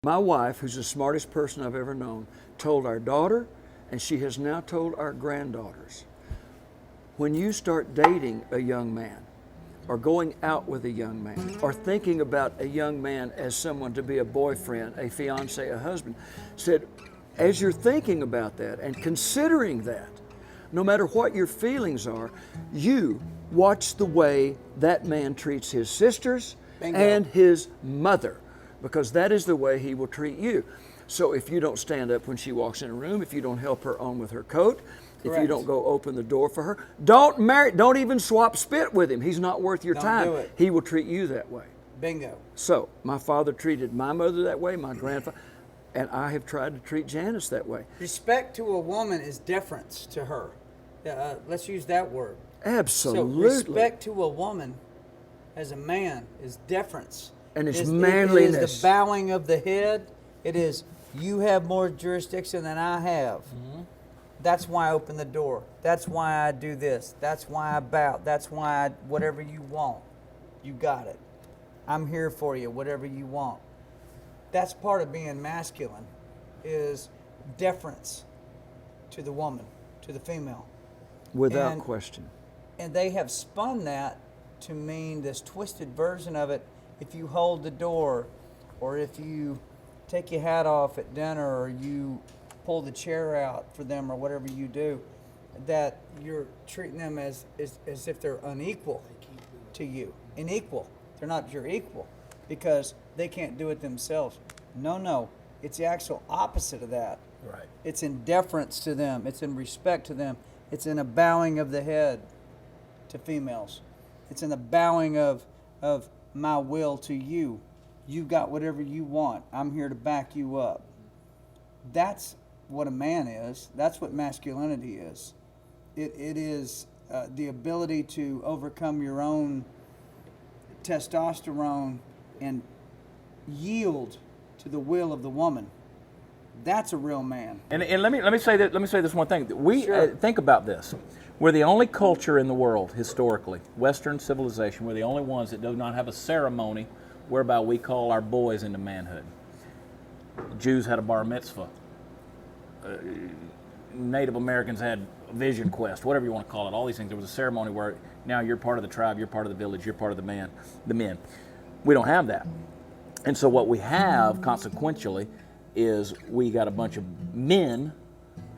My wife, who's the smartest person I've ever known, told our daughter, and she has now told our granddaughters, when you start dating a young man, or going out with a young man, or thinking about a young man as someone to be a boyfriend, a fiance, a husband, said, as you're thinking about that and considering that, no matter what your feelings are, you watch the way that man treats his sisters and his mother, because that is the way he will treat you. So if you don't stand up when she walks in a room, if you don't help her on with her coat, if you don't go open the door for her, don't even swap spit with him. He's not worth your time. Do it. He will treat you that way. Bingo. So my father treated my mother that way, my grandfather, and I have tried to treat Janice that way. Respect to a woman is deference to her. Let's use that word. Absolutely. So respect to a woman as a man is deference. And it's manliness. It is the bowing of the head. It is, you have more jurisdiction than I have. Mm-hmm. That's why I open the door. That's why I do this. That's why I bow. That's why whatever you want, you got it. I'm here for you, whatever you want. That's part of being masculine, is deference to the woman, to the female. Without question. And they have spun that to mean this twisted version of it. If you hold the door, or if you take your hat off at dinner, or you pull the chair out for them, or whatever you do, that you're treating them as if they're unequal to you. Unequal. They're not your equal because they can't do it themselves. No. It's the actual opposite of that. Right. It's in deference to them. It's in respect to them. It's in a bowing of the head to females. It's in a bowing of my will to you. You got whatever you want. I'm here to back you up. That's what a man is. That's what masculinity is. It is the ability to overcome your own testosterone and yield to the will of the woman. That's a real man. And let me say that. Let me say this one thing. We Sure. Think about this. We're the only culture in the world historically, Western civilization. We're the only ones that do not have a ceremony whereby we call our boys into manhood. Jews had a bar mitzvah. Native Americans had a vision quest, whatever you want to call it. All these things. There was a ceremony where now you're part of the tribe, you're part of the village, you're part of the men. We don't have that. And so what we have, consequentially, is we got a bunch of men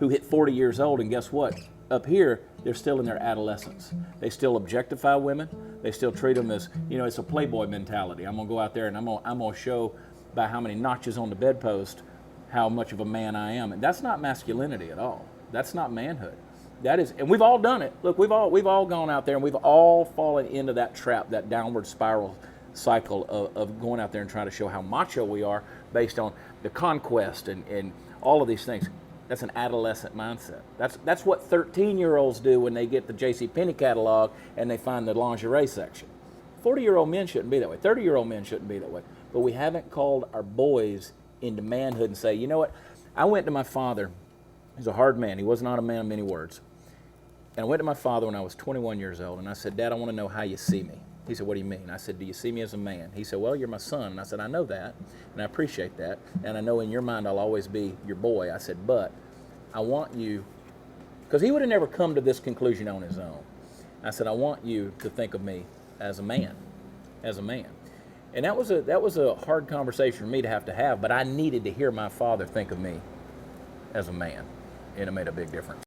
who hit 40 years old, and guess what? Up here, they're still in their adolescence. They still objectify women. They still treat them as, it's a playboy mentality. I'm gonna go out there and I'm gonna show by how many notches on the bedpost how much of a man I am. And that's not masculinity at all. That's not manhood. That is, and we've all done it. Look, we've all gone out there and we've all fallen into that trap, that downward spiral cycle of going out there and trying to show how macho we are based on the conquest and all of these things. That's an adolescent mindset. That's what 13-year-olds do when they get the JCPenney catalog and they find the lingerie section. 40-year-old men shouldn't be that way. 30-year-old men shouldn't be that way. But we haven't called our boys into manhood and say, you know what? I went to my father. He's a hard man. He was not a man of many words. And I went to my father when I was 21 years old, and I said, Dad, I want to know how you see me. He said, what do you mean? I said, do you see me as a man? He said, well, you're my son. And I said, I know that, and I appreciate that, and I know in your mind I'll always be your boy. I said, but I want you, because he would have never come to this conclusion on his own. I said, I want you to think of me as a man, And that was a hard conversation for me to have, but I needed to hear my father think of me as a man, and it made a big difference.